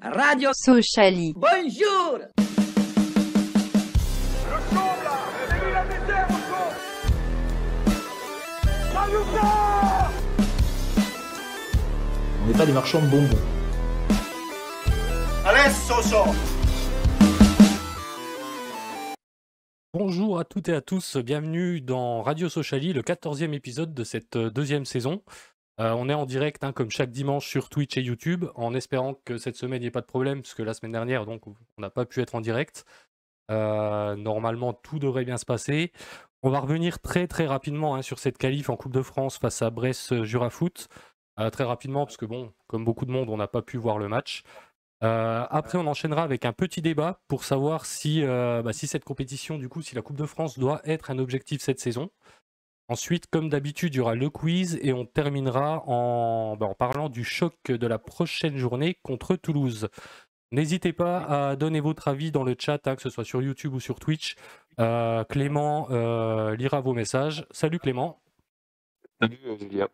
Radio Sociali. Bonjour. On n'est pas des marchands de bonbons. Allez, Soso! Bonjour à toutes et à tous, bienvenue dans Radio Sociali, le 14e épisode de cette deuxième saison. On est en direct comme chaque dimanche sur Twitch et YouTube, en espérant que cette semaine il n'y ait pas de problème, parce que la semaine dernière donc, on n'a pas pu être en direct. Normalement tout devrait bien se passer. On va revenir très très rapidement sur cette qualif en Coupe de France face à Brest Jurafoot. Très rapidement, parce que bon, comme beaucoup de monde, on n'a pas pu voir le match. Après, on enchaînera avec un petit débat pour savoir si cette compétition, du coup, si la Coupe de France doit être un objectif cette saison. Ensuite, comme d'habitude, il y aura le quiz et on terminera en parlant du choc de la prochaine journée contre Toulouse. N'hésitez pas à donner votre avis dans le chat, que ce soit sur YouTube ou sur Twitch. Clément lira vos messages. Salut Clément. Salut Julia.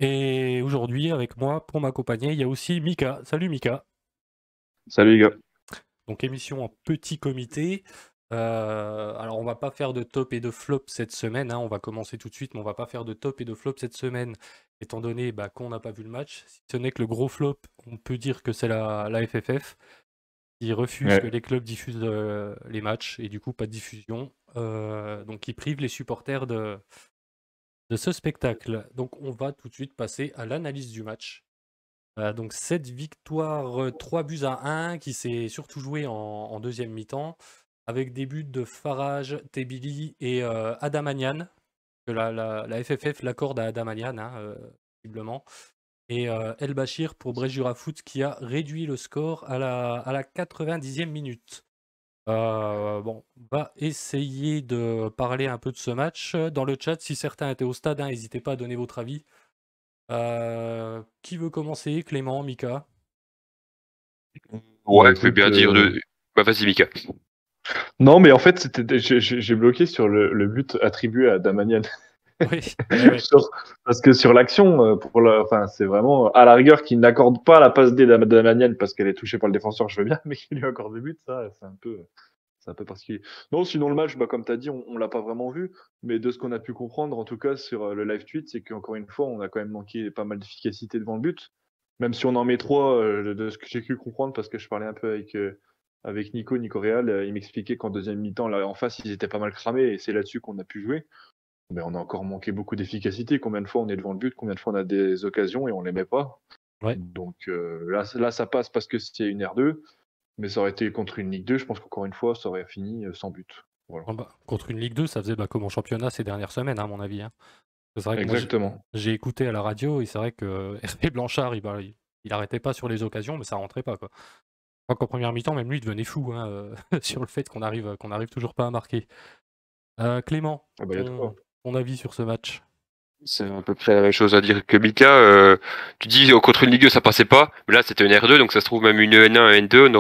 Et aujourd'hui, avec moi, pour m'accompagner, il y a aussi Mika. Salut Mika. Salut les gars. Donc émission en petit comité. Alors on va pas faire de top et de flop cette semaine, on va commencer tout de suite, mais on va pas faire de top et de flop cette semaine, étant donné qu'on n'a pas vu le match. Si ce n'est que le gros flop, on peut dire que c'est la FFF qui refuse que les clubs diffusent les matchs, et du coup pas de diffusion. Donc qui prive les supporters de ce spectacle. Donc on va tout de suite passer à l'analyse du match. Donc cette victoire 3-1 qui s'est surtout jouée en deuxième mi-temps, avec des buts de Farage, Tebili et Adamanian, que la FFF l'accorde à Adamanian, visiblement, et El Bachir pour Brest Jurafoot qui a réduit le score à la 90e minute. On va essayer de parler un peu de ce match. Dans le chat, si certains étaient au stade, n'hésitez pas à donner votre avis. Qui veut commencer? Clément, Mika? Ouais, je vais bien dire de. Bah vas-y Mika. Non, mais en fait, j'ai bloqué sur le but attribué à Damanian. Oui. Parce que sur l'action, c'est vraiment à la rigueur qu'il n'accorde pas la passe D d'Adamanian parce qu'elle est touchée par le défenseur, je veux bien, mais qu'il lui accorde le but, ça, c'est un peu particulier. Non, sinon le match, comme tu as dit, on l'a pas vraiment vu, mais de ce qu'on a pu comprendre, en tout cas sur le live tweet, c'est qu'encore une fois, on a quand même manqué pas mal d'efficacité devant le but, même si on en met 3 de ce que j'ai pu comprendre, parce que je parlais un peu avec Nico Réal, il m'expliquait qu'en deuxième mi-temps, là en face, ils étaient pas mal cramés, et c'est là-dessus qu'on a pu jouer. Mais on a encore manqué beaucoup d'efficacité. Combien de fois on est devant le but, combien de fois on a des occasions et on les met pas. Ouais. Donc là, ça passe parce que c'est une R2, mais ça aurait été contre une Ligue 2, je pense qu'encore une fois, ça aurait fini sans but. Voilà. Contre une Ligue 2, ça faisait comme en championnat ces dernières semaines, à mon avis. C'est vrai que exactement. Moi, j'ai écouté à la radio et c'est vrai que Hervé Blanchard, il arrêtait pas sur les occasions, mais ça rentrait pas, quoi. Je crois qu'en première mi-temps, même lui, il devenait fou sur le fait qu'on arrive toujours pas à marquer. Clément, ton avis sur ce match? C'est à peu près la même chose à dire que Mika. Tu dis contre une Ligue 2 ça passait pas, mais là c'était une R2, donc ça se trouve même une N1, un N2, on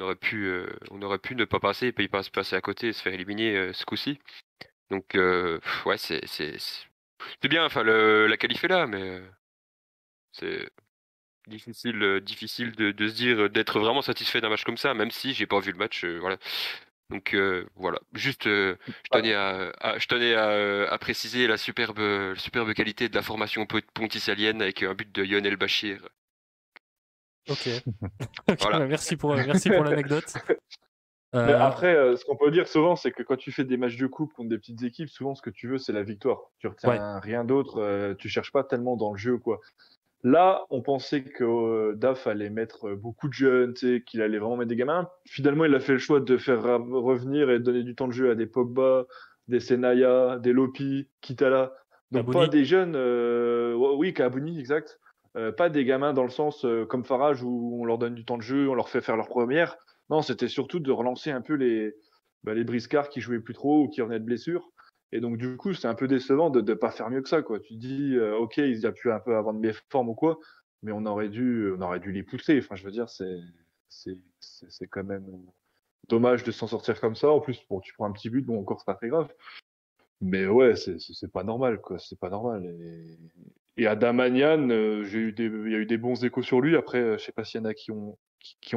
aurait pu ne pas passer et puis pas se passer à côté et se faire éliminer ce coup-ci. Donc ouais, c'est bien, enfin la qualif est là, mais c'est difficile de se dire d'être vraiment satisfait d'un match comme ça, même si j'ai pas vu le match, voilà. Donc voilà, juste je tenais à préciser la superbe qualité de la formation ponticalienne avec un but de Lionel Bachir. Ok. Voilà. Merci pour l'anecdote. Mais après, ce qu'on peut dire souvent, c'est que quand tu fais des matchs de coupe contre des petites équipes, souvent ce que tu veux, c'est la victoire. Tu retiens rien d'autre, tu cherches pas tellement dans le jeu, quoi. Là, on pensait que DAF allait mettre beaucoup de jeunes, qu'il allait vraiment mettre des gamins. Finalement, il a fait le choix de faire revenir et donner du temps de jeu à des Pogba, des Senaya, des Lopi, Kitala. Donc Kabouni. pas des jeunes, oui, Kabouni, exact. Pas des gamins dans le sens comme Farage où on leur donne du temps de jeu, on leur fait faire leur première. Non, c'était surtout de relancer un peu les briscards qui jouaient plus trop ou qui revenaient de blessures. Et donc, du coup, c'est un peu décevant de ne pas faire mieux que ça, quoi. Tu te dis, ok, ils ont pu un peu avoir de méforme ou quoi, mais on aurait dû les pousser. Enfin, je veux dire, c'est quand même dommage de s'en sortir comme ça. En plus, bon, tu prends un petit but, bon, encore, c'est pas très grave. Mais ouais, c'est pas normal, quoi. C'est pas normal. Et Adamanian, il y a eu des bons échos sur lui. Après, je sais pas s'il y en a qui ont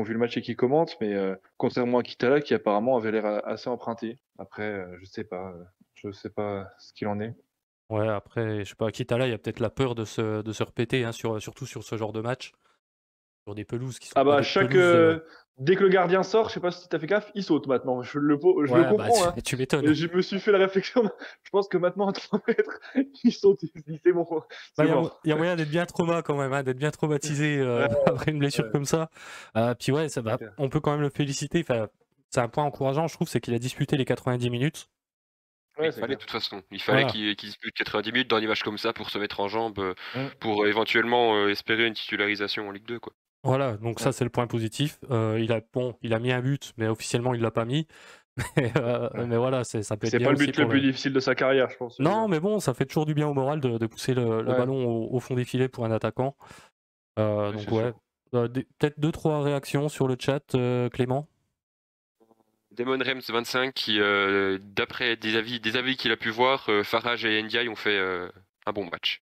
vu le match et qui commentent, mais contrairement à Kitala, qui apparemment avait l'air assez emprunté. Après, je sais pas ce qu'il en est. Ouais, après, je sais pas, Kitala, il y a peut-être la peur de se répéter, hein, surtout sur ce genre de match, sur des pelouses qui sont Ah pas bah des pelouses. dès que le gardien sort, je sais pas si t'as fait gaffe, il saute maintenant. Je le Ouais, bah comprends, hein. tu m'étonnes. Et je me suis fait la réflexion. Je pense que maintenant à 3 mètres, il saute, il se dit c'est bon, Bah, c'est il y a, mort. il y a moyen d'être bien trauma quand même, hein, d'être bien traumatisé Ouais, après une blessure ouais, comme ça. Puis ouais, c'est clair. on peut quand même le féliciter. Enfin, c'est un point encourageant, je trouve, c'est qu'il a disputé les 90 minutes. Il Ouais, c'est fallait clair. de toute façon. Il fallait Voilà. qu'il dispute 90 minutes dans des matchs comme ça pour se mettre en jambe, Mm. pour éventuellement espérer une titularisation en Ligue 2, quoi. Voilà, donc ça Ouais, c'est le point positif. Il a mis un but, mais officiellement il l'a pas mis. ouais. Mais voilà, ça peut être C'est bien pas le aussi but le pour plus le. difficile de sa carrière, je pense, Non, celui-là. mais bon, ça fait toujours du bien au moral de pousser le Ouais, ballon au fond des filets pour un attaquant. ouais, Donc c'est ouais. sûr. Peut-être 2-3 réactions sur le chat, Clément. Damon Rems 25 qui, d'après des avis qu'il a pu voir, Farage et Ndiaye ont fait un bon match.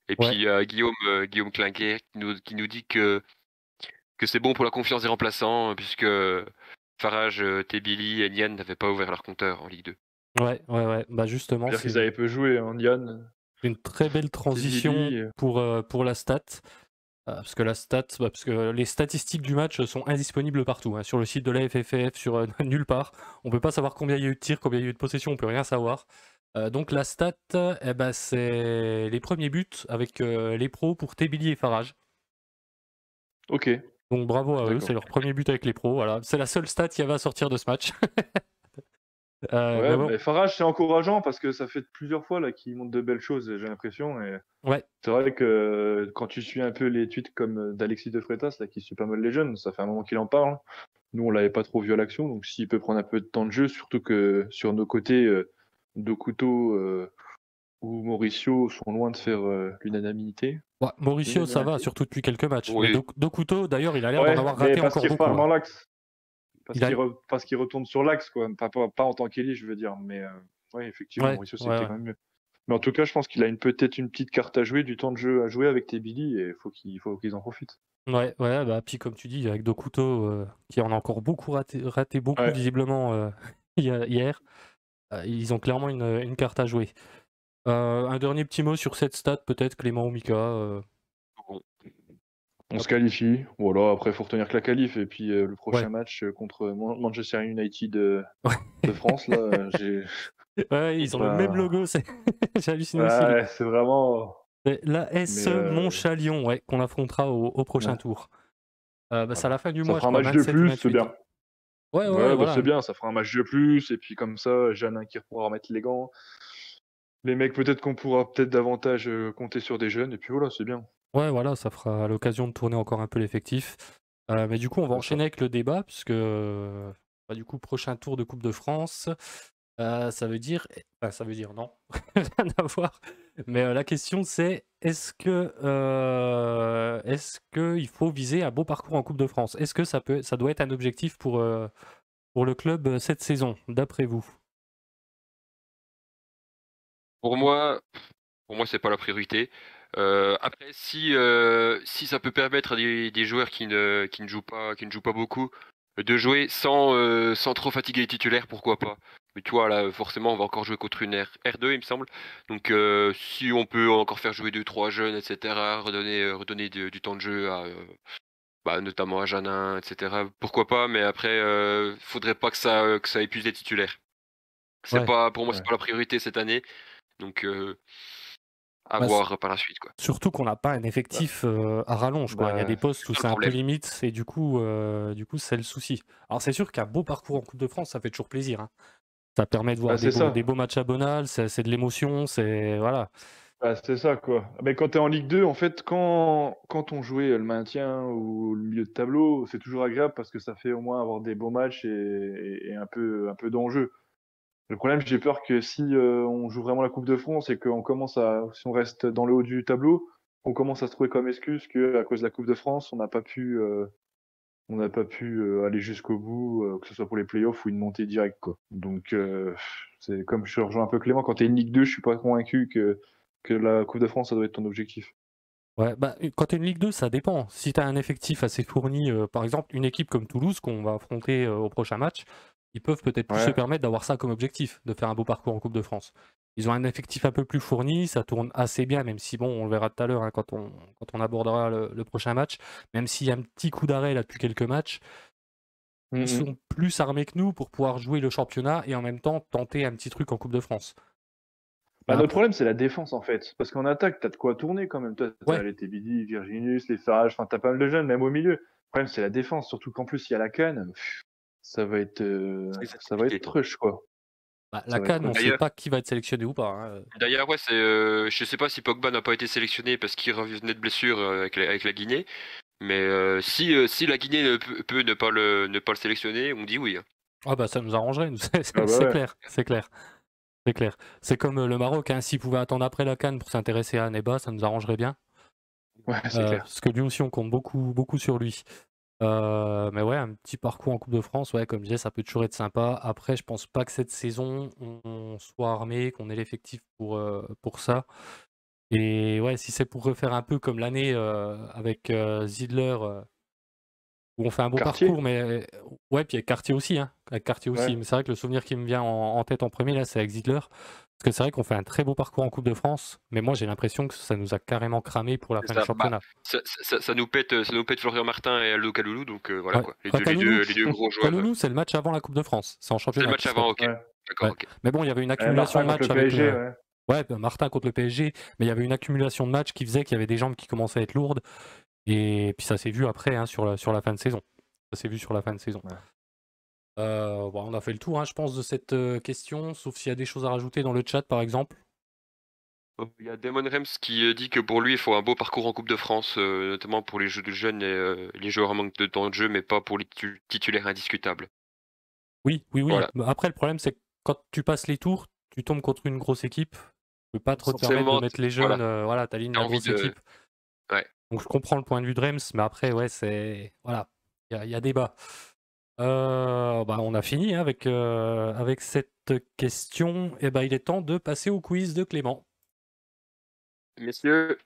Et Ouais, puis Guillaume Clinquet qui nous dit que c'est bon pour la confiance des remplaçants, puisque Farage, Tebili et Nian n'avaient pas ouvert leur compteur en Ligue 2. ouais. Bah justement, C'est-à-dire c'est qu'ils avaient peu joué, hein, Yann, une très belle transition Tibili. pour la stat. Parce que parce que les statistiques du match sont indisponibles partout, hein, sur le site de la FFF, sur nulle part. On peut pas savoir combien il y a eu de tirs, combien il y a eu de possessions, on peut rien savoir. Donc la stat, eh ben, c'est les premiers buts avec les pros pour Tebili et Farage. Ok, Donc bravo à eux, c'est d'accord. leur premier but avec les pros. Voilà, c'est la seule stat qui avait à sortir de ce match. Mais Ouais, bon, mais Farage, c'est encourageant parce que ça fait plusieurs fois là qu'il montre de belles choses, j'ai l'impression. Et ouais, c'est vrai que quand tu suis un peu les tweets comme d'Alexis De Freitas, là, qui suit pas mal les jeunes, ça fait un moment qu'il en parle. Nous, on l'avait pas trop vu à l'action, donc s'il peut prendre un peu de temps de jeu, surtout que sur nos côtés, Dokuto ou Mauricio sont loin de faire l'unanimité. ouais, Mauricio ça va, L'unanimité. surtout depuis quelques matchs. Mais Oui, Dokuto, d'ailleurs, il a l'air d'en Ouais, avoir mais raté parce encore qu'il beaucoup, repart hein. dans l'axe. Il a... Parce qu'il retourne sur l'axe, quoi. Pas en tant qu'Eli, je veux dire. Mais ouais, effectivement, Ouais, Mauricio, c'était ouais. quand même mieux. Mais en tout cas, je pense qu'il a peut-être une petite carte à jouer, du temps de jeu à jouer avec tes Billy, et il faut qu'ils en profitent. Ouais, bah, puis comme tu dis, avec Dokuto, qui en a encore beaucoup raté beaucoup Ouais. visiblement hier, ils ont clairement une carte à jouer. Un dernier petit mot sur cette stat, peut-être, Clément ou Mika. bon. On se Hop. qualifie. Voilà, après, il faut retenir que la qualif. Et puis, le Ouais. prochain match contre Manchester United de France, là, Ouais, faut ils ont le même pas. logo, j'ai halluciné aussi. Ouais, c'est vraiment. C'est la Mais S Montchalion, ouais, qu'on affrontera au prochain ouais, tour. C'est à voilà. la fin du Ça mois, je fera un crois, match de 27 ou plus, c'est 28. bien. Ouais, Ouais, bah c'est voilà. bien, ça fera un match de plus, et puis comme ça, Jeannin qui pourra remettre les gants. Les mecs, peut-être qu'on pourra peut-être davantage compter sur des jeunes, et puis voilà, c'est bien. Ouais, voilà, ça fera l'occasion de tourner encore un peu l'effectif. Mais du coup, on va C'est ça. enchaîner avec le débat, puisque bah, du coup, prochain tour de Coupe de France, ça veut dire, enfin, ça veut dire non, rien à voir. Mais la question c'est, est-ce que il faut viser un beau parcours en Coupe de France? Est-ce que ça doit être un objectif pour le club cette saison, d'après vous? Pour moi, c'est pas la priorité. Après, si ça peut permettre à des joueurs qui ne jouent pas beaucoup, de jouer sans trop fatiguer les titulaires, pourquoi pas. Mais tu vois, là, forcément, on va encore jouer contre une R2, il me semble. Donc, si on peut encore faire jouer 2-3 jeunes, etc., redonner du temps de jeu à, notamment à Janin, etc., pourquoi pas. Mais après, faudrait pas que ça épuise les titulaires. Ouais, Pour moi, c'est Ouais. pas la priorité cette année. Donc, à bah, voir par la suite, quoi. surtout qu'on n'a pas un Bah, effectif à rallonge, quoi. Il y a des bah, postes C'est où ça le c'est un peu problème. limite, et du coup c'est le souci. Alors c'est sûr qu'un beau parcours en Coupe de France, ça fait toujours plaisir, hein. Ça permet de voir c'est des ça. beaux matchs à Bonal, c'est de l'émotion, c'est voilà. Bah, c'est ça, quoi. Mais quand tu es en Ligue 2, en fait, quand on jouait le maintien ou le milieu de tableau, c'est toujours agréable parce que ça fait au moins avoir des beaux matchs et un peu d'enjeu. Le problème, j'ai peur que si on joue vraiment la Coupe de France et qu'on commence si on reste dans le haut du tableau, on commence à se trouver comme excuse que à cause de la Coupe de France, on n'a pas pu aller jusqu'au bout, que ce soit pour les playoffs ou une montée directe, quoi. Donc, c'est comme je rejoins un peu Clément, quand tu es une Ligue 2, je suis pas convaincu que que la Coupe de France, ça doit être ton objectif. Ouais, bah, quand tu es une Ligue 2, ça dépend. Si tu as un effectif assez fourni, par exemple, une équipe comme Toulouse qu'on va affronter au prochain match, ils peuvent peut-être plus se Ouais. permettre d'avoir ça comme objectif, de faire un beau parcours en Coupe de France. Ils ont un effectif un peu plus fourni, ça tourne assez bien, même si, bon, on le verra tout à l'heure quand on abordera le prochain match, même s'il y a un petit coup d'arrêt là depuis quelques matchs, ils sont plus armés que nous pour pouvoir jouer le championnat et en même temps tenter un petit truc en Coupe de France. Bah, notre Après, problème, c'est la défense, en fait. Parce qu'en attaque, t'as de quoi tourner quand même. Toi, t'as ouais, les Tebidi, Virginius, les Farage, enfin, t'as pas mal de jeunes, même au milieu. Le problème, c'est la défense, surtout qu'en plus, il y a la CAN. Ça va être, C'est ça va être compliqué. trush, quoi. bah, Ça la va être CAN, on trush. sait pas qui va être sélectionné ou pas, hein. D'ailleurs, ouais, je sais pas si Pogba n'a pas été sélectionné parce qu'il revenait de blessure avec la Guinée. Mais si la Guinée peut ne pas le sélectionner, on dit oui. Hein. Ah bah ça nous arrangerait, Ah bah c'est ouais. clair, c'est clair. C'est clair. C'est comme le Maroc, hein, s'il pouvait attendre après la CAN pour s'intéresser à Neba, ça nous arrangerait bien. Ouais, c'est clair. Parce que lui aussi, on compte beaucoup, beaucoup sur lui. Mais ouais, un petit parcours en Coupe de France, ouais, comme je disais, ça peut toujours être sympa. Après, je pense pas que cette saison, on soit armé, qu'on ait l'effectif pour ça. Et ouais, si c'est pour refaire un peu comme l'année avec Zidler, où on fait un beau Cartier. parcours, mais ouais, puis avec Cartier aussi, hein, avec Cartier aussi. Ouais. Mais c'est vrai que le souvenir qui me vient en tête en premier, là, c'est avec Zidler. Parce que c'est vrai qu'on fait un très beau parcours en Coupe de France, mais moi j'ai l'impression que ça nous a carrément cramé pour la C'est fin du ça. Bah, championnat. ça nous pète Florian Martin et Aldo Kaloulou, donc voilà Ouais. quoi. Enfin, Kaloulou, Les deux gros joueurs. Kaloulou, c'est le match avant la Coupe de France. C'est en C'est le championnat match qu'il se avant, fait. ok. Ouais. D'accord, Ouais. ok. Mais bon, il y avait une accumulation Martin de contre matchs le avec PSG, ouais. ouais, Martin contre le PSG, mais il y avait une accumulation de matchs qui faisait qu'il y avait des jambes qui commençaient à être lourdes. Et puis ça s'est vu après hein, sur la fin de saison. Ça s'est vu sur la fin de saison. Ouais. Bon, on a fait le tour, hein, je pense, de cette question, sauf s'il y a des choses à rajouter dans le chat, par exemple. Il y a Damon Rems qui dit que pour lui, il faut un beau parcours en Coupe de France, notamment pour les jeux de jeunes et les joueurs en manque de temps de jeu, mais pas pour les titulaires indiscutables. Oui. Voilà. Bah, après, le problème, c'est que quand tu passes les tours, tu tombes contre une grosse équipe. Tu peux pas trop te permettre de Forcément, mettre les jeunes. Voilà, t'alignes t'as la envie grosse de. équipe. Ouais. Donc je comprends le point de vue de Rems, mais après, ouais, c'est. Voilà, il y a débat. Bah, on a fini hein, avec cette question. Et bah, il est temps de passer au quiz de Clément. Messieurs,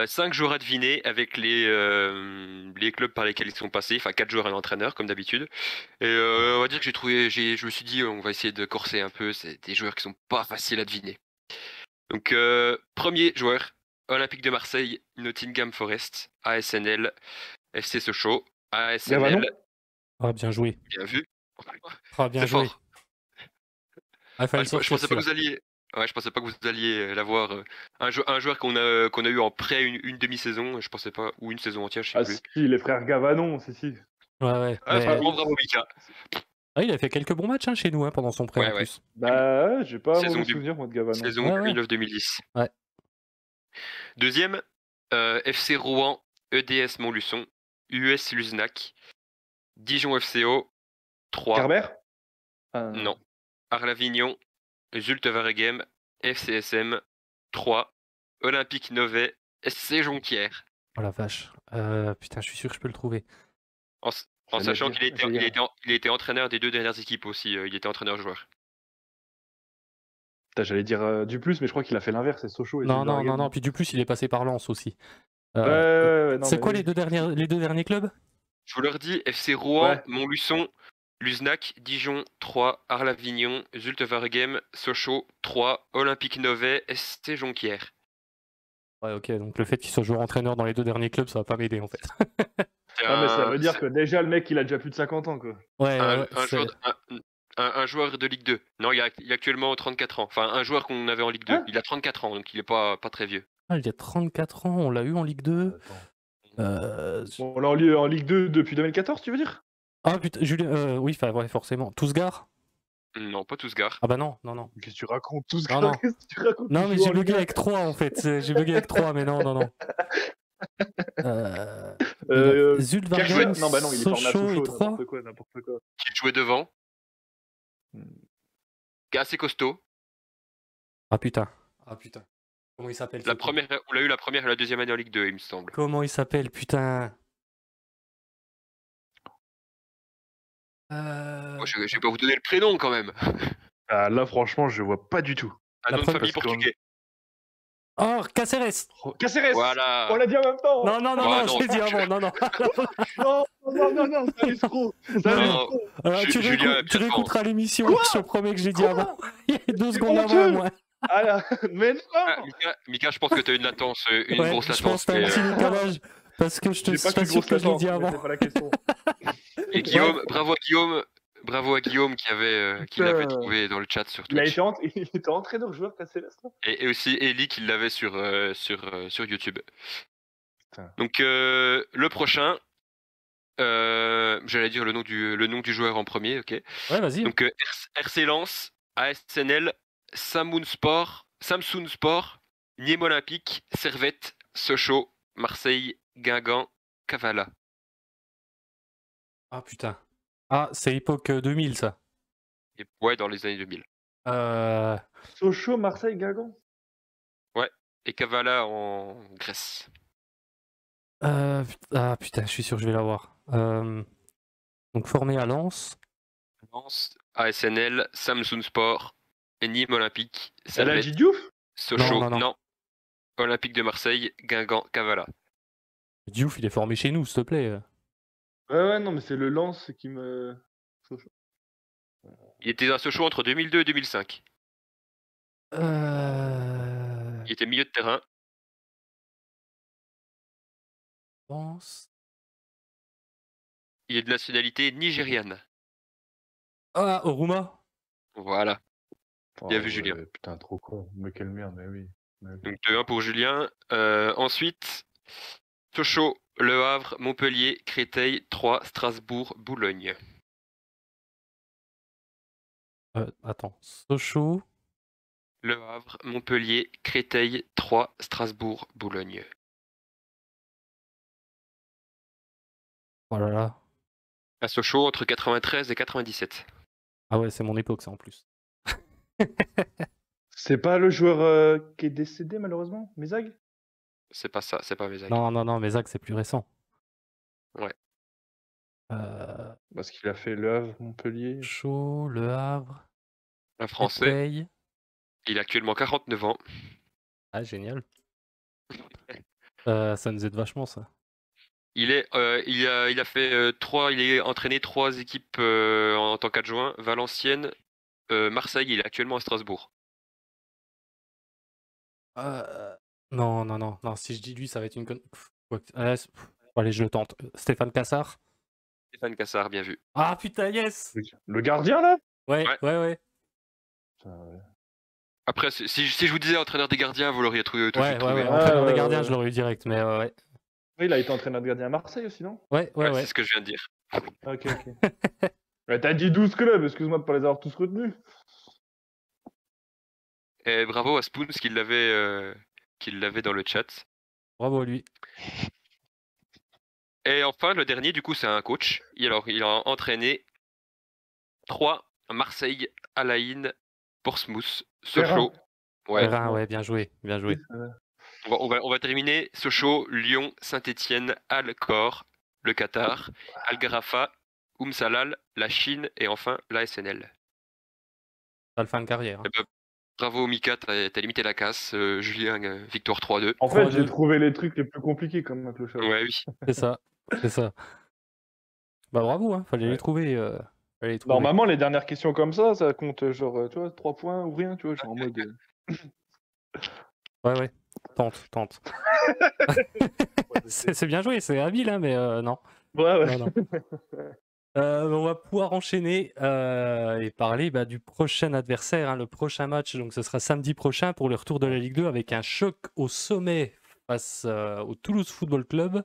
5 joueurs à deviner avec les clubs par lesquels ils sont passés, enfin 4 joueurs et un entraîneur comme d'habitude. Et on va dire que je me suis dit on va essayer de corser un peu, c'est des joueurs qui sont pas faciles à deviner. Donc premier joueur, Olympique de Marseille, Nottingham Forest, ASNL, FC Sochaux, Gavanon. ASNL. Ah, bien joué. Bien vu. Ah, bien C'est joué. fort. Ah, il fallait Je sortir pensais pas que celui-là. vous alliez. Ouais, je pensais pas que vous alliez l'avoir. Un joueur qu'on a eu en prêt une demi-saison, je pensais pas, ou une saison entière, je sais Ah plus. si, les frères Gavanon, si. Ouais. Ah, Mais... bravo Mika. Ah, il a fait quelques bons matchs hein, chez nous hein, pendant son prêt en Ouais. plus. Bah ouais, j'ai pas un Saison, mauvais souvenir moi de Gavanon. saison Ouais. 2009-2010. Ouais. Deuxième, FC Rouen, EDS Montluçon, US Luznac, Dijon FCO, 3. Kerber Non. Arles-Avignon, Zulte Waregem, FCSM, 3. Olympique Novais, SC Jonquière. Oh la vache. Putain, je suis sûr que je peux le trouver. En sachant qu'il il était entraîneur des 2 dernières équipes aussi, il était entraîneur-joueur. J'allais dire du plus, mais je crois qu'il a fait l'inverse, c'est Sochaux et Non. Puis du plus, il est passé par Lens aussi. Ouais, non, c'est mais quoi oui. les deux derniers clubs? Je vous leur dis, FC Rouen, Ouais. Montluçon, Luznac, Dijon, 3, Arles-Avignon, Zulte Waregem, Sochaux, 3, Olympique Novais, SC Jonquière. Ouais, ok, donc le fait qu'il soit joueur entraîneur dans les deux derniers clubs, ça va pas m'aider en fait. Non, mais ça veut dire que déjà le mec il a déjà plus de 50 ans quoi. Ouais, un joueur de Ligue 2. Non, il a actuellement 34 ans. Enfin, un joueur qu'on avait en Ligue 2. Hein Il a 34 ans, donc il est pas très vieux. Ah, il a 34 ans, on l'a eu en Ligue 2. Bon, on l'a eu en Ligue 2 depuis 2014, tu veux dire? Ah putain, Julien, oui, ouais, forcément. Tousgar? Non, pas Tousgar. Ah bah non. Qu'est-ce que tu racontes tous Non. Qu'est-ce que tu racontes? Non, mais j'ai bugué avec 3 en fait. J'ai bugué avec 3, mais non. Zulte Waregem, Non, bah non, il est formé à Sochaux et Sochaux, 3. n'importe quoi. Qui jouait devant. Qui est assez costaud. Ah putain. Comment il s'appelle On l'a eu la première et la deuxième année en Ligue 2, il me semble. Comment il s'appelle, putain? Je vais pas vous donner le prénom quand même. Ah, là franchement je vois pas du tout. Un nom de famille portugais. Oh, Caceres. Caceres. Voilà. On l'a dit en même temps. Non, non, non, Oh, non, non. je l'ai dit avant, non, non. Non, c'est un escroc. C'est un Non. escroc. Tu Julien, tu réécouteras l'émission, Quoi je te promets que je l'ai dit Quoi avant. Il y a 2 C'est secondes avant, honteux. moi. Ah là, mais non. Ah, Mika, je pense que tu as une latence, une Ouais, grosse je latence. pense que t'as un mais, petit décalage. Parce que je te J'ai pas qu'une t'assure grosse que je l'ai latence, dit mais avant. c'est pas la question. Et Guillaume, bravo à Guillaume qui l'avait Putain. trouvé dans le chat sur Il Twitch. était entraîneur joueur Caceres là. Et aussi Ellie qui l'avait sur YouTube. Putain. Donc le prochain, j'allais dire le nom du joueur en premier, ok. Ouais, vas-y. Donc RC Lens, ASNL, Samsung Sport, Nîmes Olympique, Servette, Sochaux, Marseille, Guingamp, Kavala. Ah putain. Ah, c'est l'époque 2000, ça. Et ouais, dans les années 2000. Sochaux, Marseille, Guingamp. Et Kavala en Grèce. Ah putain, je suis sûr que je vais l'avoir. Donc formé à Lens. Lens, ASNL, Samsung Sport, et Nîmes Olympique, Elle a Servette, dit Diouf. Sochaux, Non. Olympique de Marseille, Guingamp, Kavala. Diouf, il est formé chez nous, s'il te plaît. Ouais, non, mais c'est le Lens qui me. Sochaux. Il était à Sochaux entre 2002 et 2005. Euh... Il était milieu de terrain. Lens. Il est de nationalité nigériane. Ah, Oruma. Voilà. Bien Oh, vu, Julien. Putain, trop con. Mais quelle merde, mais oui. Donc 2-1 pour Julien. Ensuite, Sochaux, Le Havre, Montpellier, Créteil, Troyes, Strasbourg, Boulogne. Attends, Sochaux. Le Havre, Montpellier, Créteil, Troyes, Strasbourg, Boulogne. Oh là là. À Sochaux, entre 93 et 97. Ah ouais, c'est mon époque, ça, en plus. C'est pas le joueur qui est décédé malheureusement, Mézag. C'est pas ça, c'est pas Mézag. Non, mais Zach, c'est plus récent. Ouais. Parce qu'il a fait Le Havre, Montpellier. Sochaux, Le Havre. Un Français. Créteil. Il a actuellement 49 ans. Ah, génial. Ça nous aide vachement, ça. Il a fait il est entraîné 3 équipes en tant qu'adjoint. Valenciennes, Marseille. Il est actuellement à Strasbourg. Non. Si je dis lui, ça va être une conne. Allez, je le tente. Stéphane Cassard. Stéphane Cassard, bien vu. Ah putain, yes. Le gardien là. Ouais. Putain, ouais. Après, si je vous disais entraîneur des gardiens, vous l'auriez trouvé tout de suite trouvé. Entraîneur des ouais, gardiens, ouais. je l'aurais eu direct, mais ouais. Oui, il a été entraîneur de gardien à Marseille aussi, non? Ouais. C'est ce que je viens de dire. Ok. Ouais, t'as dit 12 clubs, excuse-moi de pas les avoir tous retenus. Et bravo à Spoons qui l'avait dans le chat. Bravo à lui. Et enfin, le dernier, du coup, c'est un coach. Il a entraîné 3 Marseille, Alain, Portsmouth, Sochaux. Perrin, ouais, bien joué. On va terminer. Sochaux, Lyon, Saint-Étienne, Al-Khor, le Qatar, Al-Gharafa, Salal, la Chine et enfin l'ASNL. T'as le fin de carrière. Eh ben, bravo Mika, t'as limité la casse. Julien, victoire 3-2. En fait, 3-2. j'ai trouvé les trucs les plus compliqués comme un clochard. Ouais, oui. C'est ça. Bah bravo, hein. Fallait les trouver. Normalement, les dernières questions comme ça compte genre, tu vois, 3 points ou rien, tu vois, genre en mode. Ouais. Tente. c'est bien joué, c'est habile, hein, mais non. Ouais. Non. On va pouvoir enchaîner et parler du prochain adversaire, hein, le prochain match. Donc ce sera samedi prochain pour le retour de la Ligue 2 avec un choc au sommet face au Toulouse Football Club.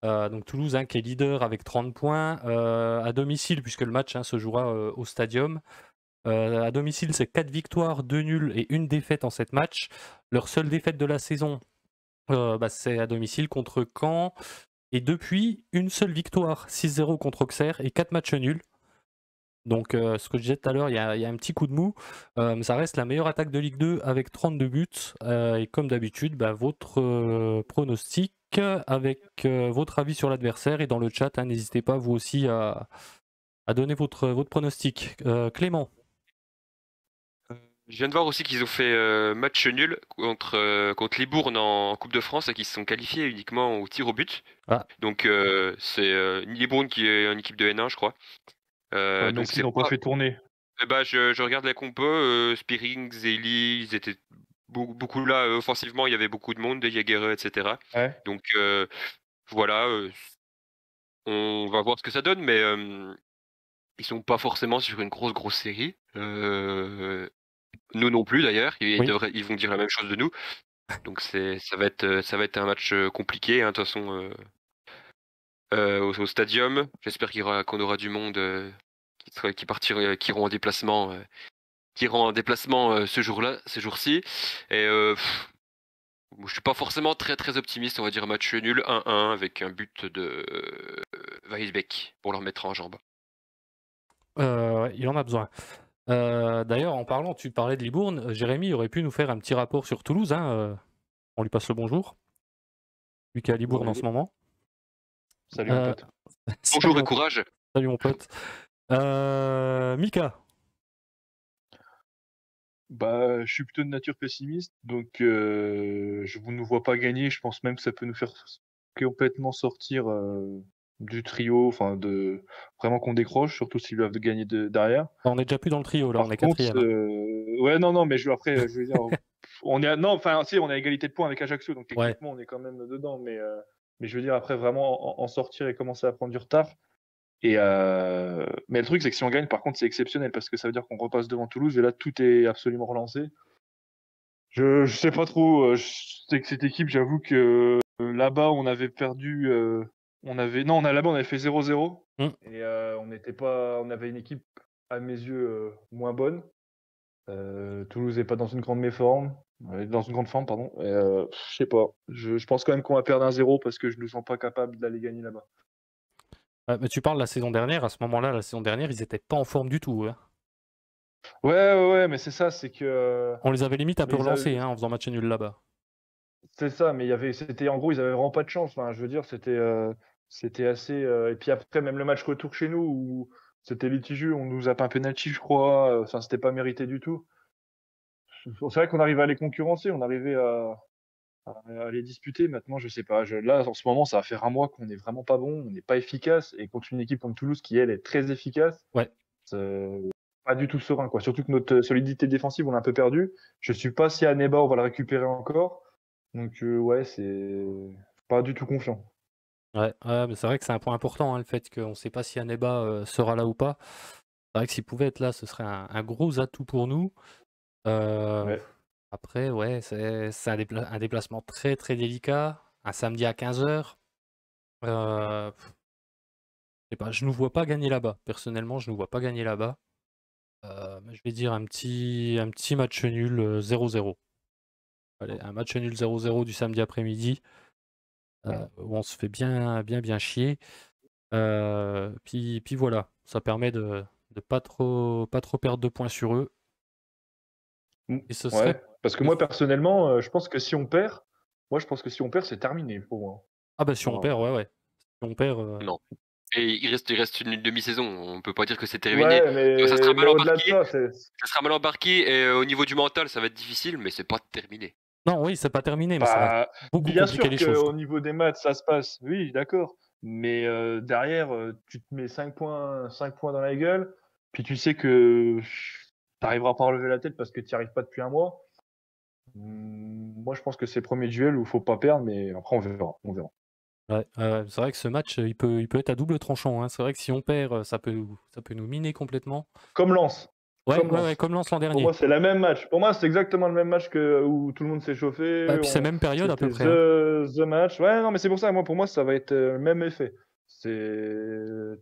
Donc Toulouse, hein, qui est leader avec 30 points à domicile, puisque le match se jouera au Stadium. À domicile, c'est 4 victoires, 2 nuls et 1 défaite en 7 matchs. Leur seule défaite de la saison, c'est à domicile contre Caen. Et depuis, une seule victoire, 6-0 contre Auxerre et 4 matchs nuls. Donc, ce que je disais tout à l'heure, il y a un petit coup de mou. Mais ça reste la meilleure attaque de Ligue 2 avec 32 buts. Et comme d'habitude, votre pronostic avec votre avis sur l'adversaire. Et dans le chat, n'hésitez pas, vous aussi, à donner votre pronostic. Clément. Je viens de voir aussi qu'ils ont fait match nul contre Libourne en Coupe de France et qu'ils se sont qualifiés uniquement au tir au but. Ah. Donc c'est Libourne qui est une équipe de N1, je crois. Donc Donc ils c'est n'ont pas fait tourner. bah, je regarde les compos, Spearing, Zeli, ils étaient beaucoup là offensivement, il y avait beaucoup de monde, des Jaegereux, etc. Ouais. Donc voilà, on va voir ce que ça donne, mais ils sont pas forcément sur une grosse série. Nous non plus d'ailleurs, Oui. ils vont dire la même chose de nous. Donc ça va être un match compliqué, hein, de toute façon au stadium. J'espère qu'on aura du monde qui iront en déplacement. Qui iront en déplacement ce jour-là, ces jours-ci. Et je suis pas forcément très optimiste, on va dire match nul 1-1 avec un but de Weisbeck pour leur mettre en jambe. Ouais, il en a besoin. D'ailleurs, en parlant, tu parlais de Libourne, Jérémy aurait pu nous faire un petit rapport sur Toulouse, hein, on lui passe le bonjour. Lui qui est à Libourne en ce moment. Salut mon pote. Bonjour et courage. Salut mon pote. Mika. Bah, je suis plutôt de nature pessimiste, donc je ne nous vois pas gagner. Je pense même que ça peut nous faire complètement sortir du trio, enfin vraiment qu'on décroche, surtout s'ils doivent gagner derrière. On est déjà plus dans le trio là, Par on est contre, quatrième. ouais, non, mais après, je veux dire, on est, non, enfin, si, on est à égalité de points avec Ajaccio, donc Ouais. techniquement, on est quand même dedans, mais je veux dire, après, vraiment en sortir et commencer à prendre du retard. Mais le truc, c'est que si on gagne, par contre, c'est exceptionnel parce que ça veut dire qu'on repasse devant Toulouse et là, tout est absolument relancé. Je sais pas trop. Je sais que cette équipe, j'avoue que là-bas, on avait perdu. Là-bas, on avait fait 0-0 et on avait une équipe à mes yeux moins bonne. Toulouse est pas dans une grande méforme, dans une grande forme, pardon. Je sais pas. Je pense quand même qu'on va perdre 1-0 parce que je ne sens pas capable d'aller gagner là-bas. Mais tu parles de la saison dernière, à ce moment-là, la saison dernière, ils étaient pas en forme du tout. Hein. Ouais, mais c'est ça, c'est que. On les avait limite un peu Mais relancés en faisant match nul là-bas. C'est ça, mais en gros, ils avaient vraiment pas de chance. Enfin, je veux dire, c'était assez. Et puis après, même le match retour chez nous où c'était litigieux, on nous a pas un penalty, je crois. Enfin, c'était pas mérité du tout. C'est vrai qu'on arrivait à les concurrencer, on arrivait à les disputer. Maintenant, je sais pas. Là, en ce moment, ça va faire un mois qu'on est vraiment pas bon, on n'est pas efficace. Et contre une équipe comme Toulouse qui, elle, est très efficace, Ouais. c'est pas du tout serein, quoi. Surtout que notre solidité défensive, on l'a un peu perdue. Je suis pas si à Neba, on va le récupérer encore. Donc, ouais, c'est pas du tout confiant. Ouais, mais c'est vrai que c'est un point important, hein, le fait qu'on ne sait pas si Aneba sera là ou pas. C'est vrai que s'il pouvait être là, ce serait un gros atout pour nous. Ouais. Après, ouais, c'est un déplacement très délicat. Un samedi à 15h. Je sais pas, je ne nous vois pas gagner là-bas. Personnellement, je ne nous vois pas gagner là-bas. Mais je vais dire un petit match nul 0-0. Allez, un match nul 0-0 du samedi après-midi. Où on se fait bien chier. Puis voilà, ça permet de pas trop perdre de points sur eux. Et ce serait. Ouais. Parce que moi, personnellement, je pense que si on perd, c'est terminé pour moi. Ah bah si on perd, ouais. Si on perd. Non. Et il reste une demi-saison. On peut pas dire que c'est terminé. Ouais, Ça sera mal au-delà de embarqué. ça, Ça sera mal embarqué et au niveau du mental, ça va être difficile, mais c'est pas terminé. Non, oui, c'est pas terminé, mais ça va beaucoup bien compliquer sûr les choses. qu'au niveau des maths, ça se passe. Oui, d'accord. Mais derrière, tu te mets 5 points dans la gueule, puis tu sais que tu n'arriveras pas à relever la tête parce que tu n'y arrives pas depuis un mois. Moi, je pense que c'est le premier duel où il faut pas perdre, mais après, on verra. Ouais, c'est vrai que ce match, il peut être à double tranchant. Hein. C'est vrai que si on perd, ça peut nous miner complètement. Comme Lens. Ouais, comme Lens l'an dernier. Pour moi, c'est le même match. Pour moi, c'est exactement le même match où tout le monde s'est chauffé. Puis c'est la même période à peu près. The match. Ouais, non, mais c'est pour ça. Pour moi, ça va être le même effet. Tu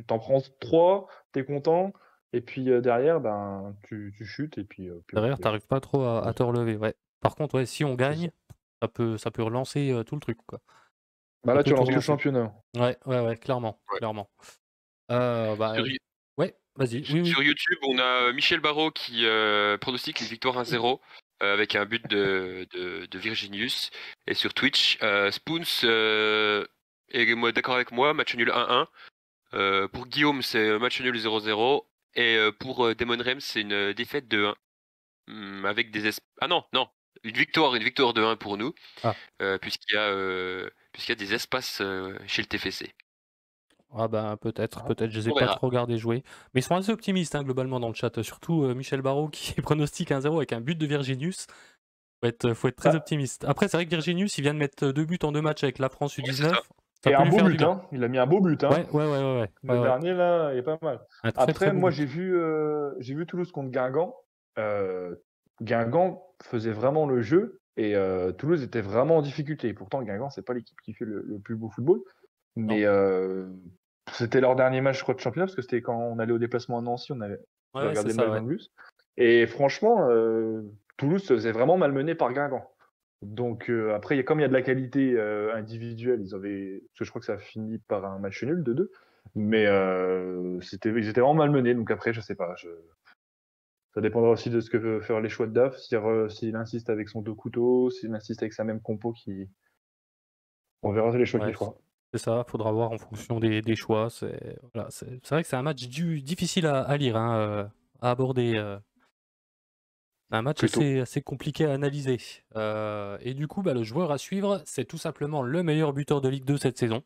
t'en prends 3, t'es content. Et puis derrière, ben, tu chutes. Et puis Derrière, t'arrives pas trop à te relever. Ouais. Par contre, ouais, si on gagne, ça peut relancer tout le truc, quoi. Bah là, tu relances le championnat. Ouais, clairement. Ouais, vas-y. Sur YouTube, on a Michel Barrault qui pronostique une victoire 1-0 avec un but de Virginius. Et sur Twitch, Spoons est d'accord avec moi, match nul 1-1. Pour Guillaume, c'est match nul 0-0. Et pour Demon Rem, c'est une défaite de 1. avec des ah non, une victoire de 1 pour nous, Ah. puisqu'il y a des espaces chez le TFC. Ah bah peut-être, je les ai On pas verra. trop regardés jouer. Mais ils sont assez optimistes hein, globalement dans le chat. Surtout Michel Barraud qui pronostique 1-0 avec un but de Virginius. Faut être très Ah. optimiste. Après, c'est vrai que Virginius, il vient de mettre 2 buts en 2 matchs avec la France Ouais, U19. c'est ça. Ça Et peut un lui beau faire du but, bien. hein. Il a mis un beau but, hein. Ouais. Le dernier, là, il est pas mal. Un très, Après, très beau moi, but. j'ai vu Toulouse contre Guingamp. Guingamp faisait vraiment le jeu et Toulouse était vraiment en difficulté. Pourtant, Guingamp, c'est pas l'équipe qui fait le plus beau football. Mais c'était leur dernier match, je crois, de championnat, parce que c'était quand on allait au déplacement à Nancy, on avait regardé le match dans le bus. Et franchement, Toulouse se faisait vraiment malmener par Guingamp. Donc après, comme il y a de la qualité individuelle, parce que je crois que ça a fini par un match nul de 2, mais ils étaient vraiment malmenés. Donc après, je sais pas. Ça dépendra aussi de ce que veut faire les choix de Daf. S'il insiste avec son 2 couteaux, s'il insiste avec sa même compo, on verra les choix qu'il fera. C'est ça, faudra voir en fonction des choix. C'est vrai que c'est un match difficile à lire, hein, à aborder. Un match assez compliqué à analyser. Et du coup, le joueur à suivre, c'est tout simplement le meilleur buteur de Ligue 2 cette saison.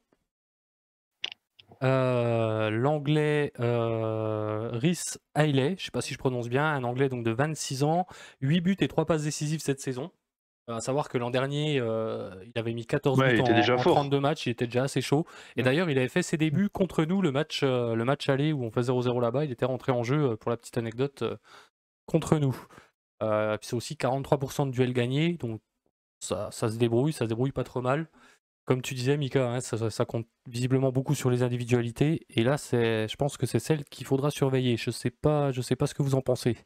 L'anglais Rhys Hayley, je ne sais pas si je prononce bien, un anglais donc de 26 ans, 8 buts et 3 passes décisives cette saison. À savoir que l'an dernier, il avait mis 14 buts en 32 matchs, il était déjà assez chaud. Et d'ailleurs, il avait fait ses débuts contre nous, le match aller où on fait 0-0 là-bas, il était rentré en jeu, pour la petite anecdote, contre nous. Puis c'est aussi 43% de duels gagnés, donc ça se débrouille pas trop mal. Comme tu disais, Mika, hein, ça compte visiblement beaucoup sur les individualités. Et là, je pense que c'est celle qu'il faudra surveiller. Je sais pas ce que vous en pensez.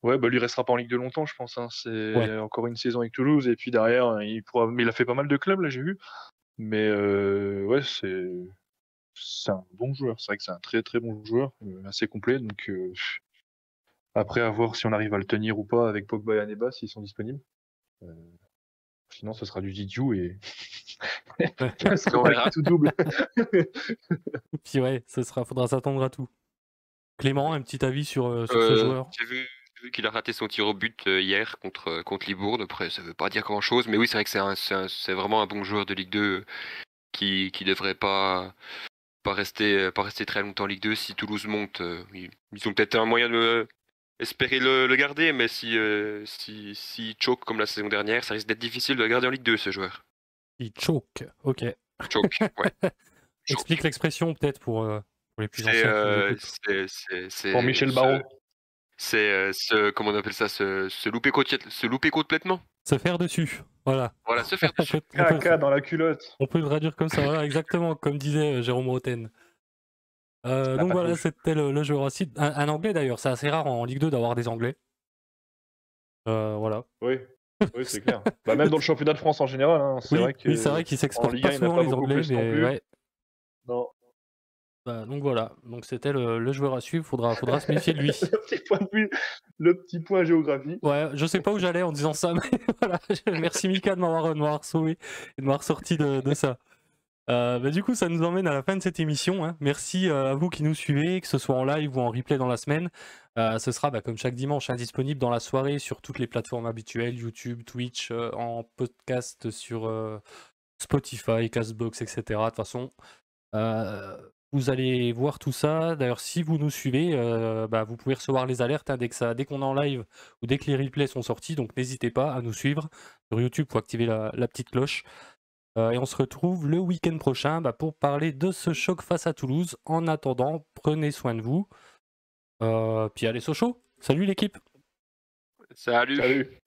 Ouais, lui restera pas en Ligue 2 longtemps, je pense. Hein. C'est encore une saison avec Toulouse, et puis derrière, mais il a fait pas mal de clubs, là, j'ai vu. Mais ouais, c'est un bon joueur. C'est vrai que c'est un très très bon joueur, assez complet. Donc après, à voir si on arrive à le tenir ou pas avec Pogba et Aneba s'ils sont disponibles. Sinon, ce sera du Didiou et ça sera tout double. Puis faudra s'attendre à tout. Clément, un petit avis sur ce joueur? J'ai vu qu'il a raté son tir au but hier contre Libourne. Après, ça veut pas dire grand chose, mais oui, c'est vrai que c'est vraiment un bon joueur de Ligue 2 qui devrait pas rester très longtemps en Ligue 2. Si Toulouse monte, ils ont peut-être un moyen de espérer le garder, mais si choke comme la saison dernière, ça risque d'être difficile de le garder en Ligue 2, ce joueur. Il choke, ok. Choke, ouais. Explique l'expression peut-être pour les plus anciens. C'est pour Michel Barraud. C'est comment on appelle ça, se louper complètement. Se faire dessus, voilà. Voilà, se faire dessus. Caca dans la culotte. On peut le traduire comme ça, voilà, exactement, comme disait Jérôme Roten. Donc voilà, c'était le joueur aussi. Un anglais d'ailleurs, c'est assez rare en Ligue 2 d'avoir des anglais. Voilà. Oui, c'est clair. Même dans le championnat de France en général, hein, c'est vrai qu'ils s'exportent pas souvent les anglais, mais ouais. Non. Donc voilà, donc c'était le joueur à suivre, faudra se méfier de lui. Le petit point géographie. Ouais, je sais pas où j'allais en disant ça, mais voilà, merci Mika de m'avoir sauvé et de m'avoir sorti de ça. Du coup, ça nous emmène à la fin de cette émission. Hein. Merci à vous qui nous suivez, que ce soit en live ou en replay dans la semaine. Ce sera comme chaque dimanche disponible dans la soirée sur toutes les plateformes habituelles, YouTube, Twitch, en podcast sur Spotify, Castbox, etc. De toute façon, vous allez voir tout ça. D'ailleurs, si vous nous suivez, vous pouvez recevoir les alertes dès qu'on est en live ou dès que les replays sont sortis. Donc n'hésitez pas à nous suivre sur YouTube pour activer la petite cloche. Et on se retrouve le week-end prochain pour parler de ce choc face à Toulouse. En attendant, prenez soin de vous. Puis allez Sochaux. Salut l'équipe. Salut.